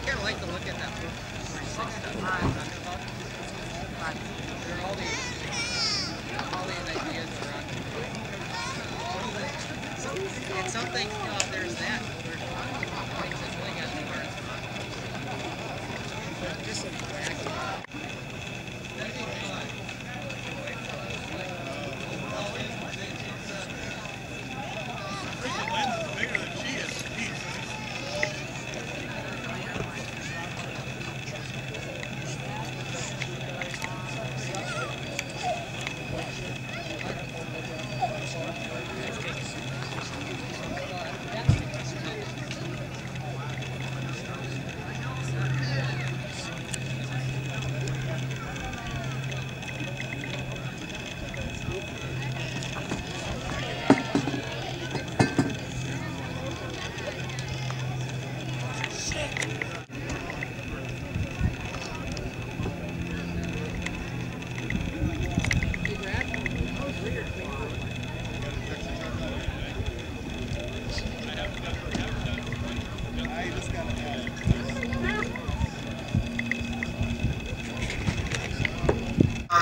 kind of like to look at that 46 stuff I'm talking about. There are all these ideas around. And some things, there's that. There's things that really got me hard. Just some bigger than she is.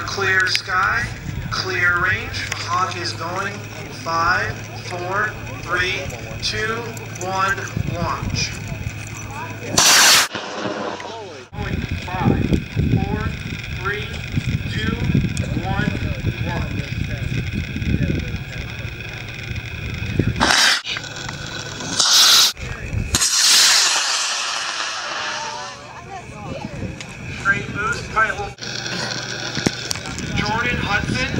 Clear sky, clear range. The Hawk is going in 5, 4, 3, 2, 1, launch. Going 5, 4, 3, 2, 1, launch. Great boost, probably a little. Jordan Hudson.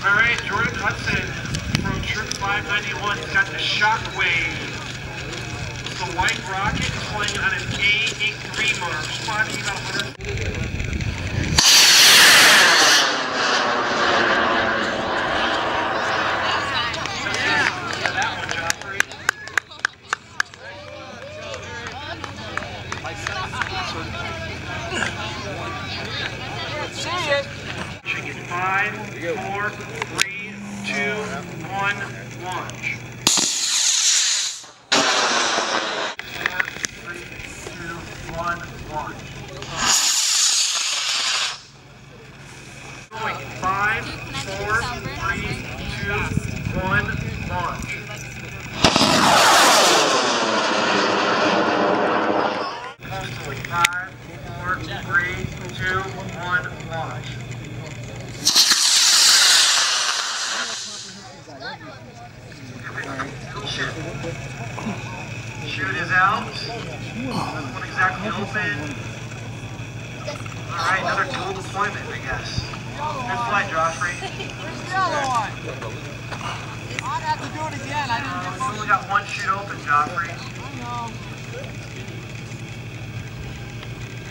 All right, Jordan Hudson from Troop 591. He's got the Shockwave. It's the white rocket. He's flying on an A83 motor. Spotting about 100. Yeah, that one, Joffrey. Pushing in 5, 4, 3, 2, 1, launch. 4, 3, 2, 1, launch. Going in 5, 4, 3, 2, 1, launch. Going 5, 4, 3, 2, 1, launch. Chute is out. One exactly open. Alright, another dual deployment, I guess. Good flight, Joffrey. Where's the other one? I'd have to do it again. I didn't get We only got one chute open, Joffrey. I know.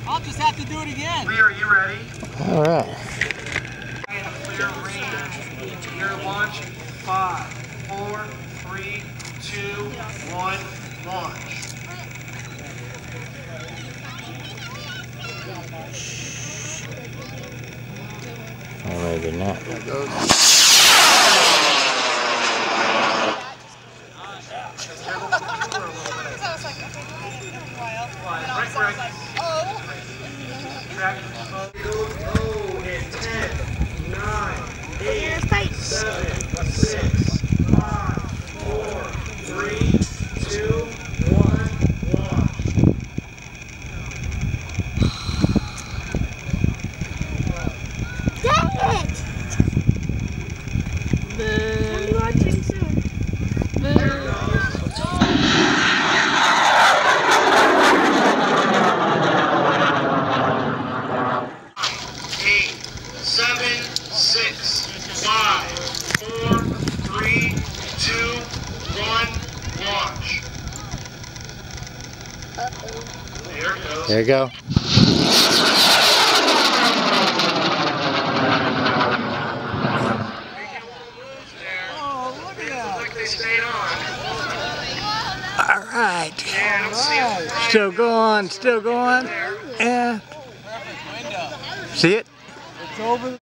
I'll just have to do it again. Lee, are you ready? Alright. Clear range. Clear launch. 5, 4, 3, 2, 1, launch. Or maybe not. There it goes. Oh, and 10, 9, 8, 7, 6, 5, 4, 3, 2, 1, launch. Dang it! I'm watching soon. There it goes. 8, 7, 6, 5, 4, 3, 2, 1, launch. There it goes. There you go. Oh, look at that. Looks like they stayed on. Alright. Yeah, I don't see it. Still going, still going. Yeah. Perfect window. See it? It's over.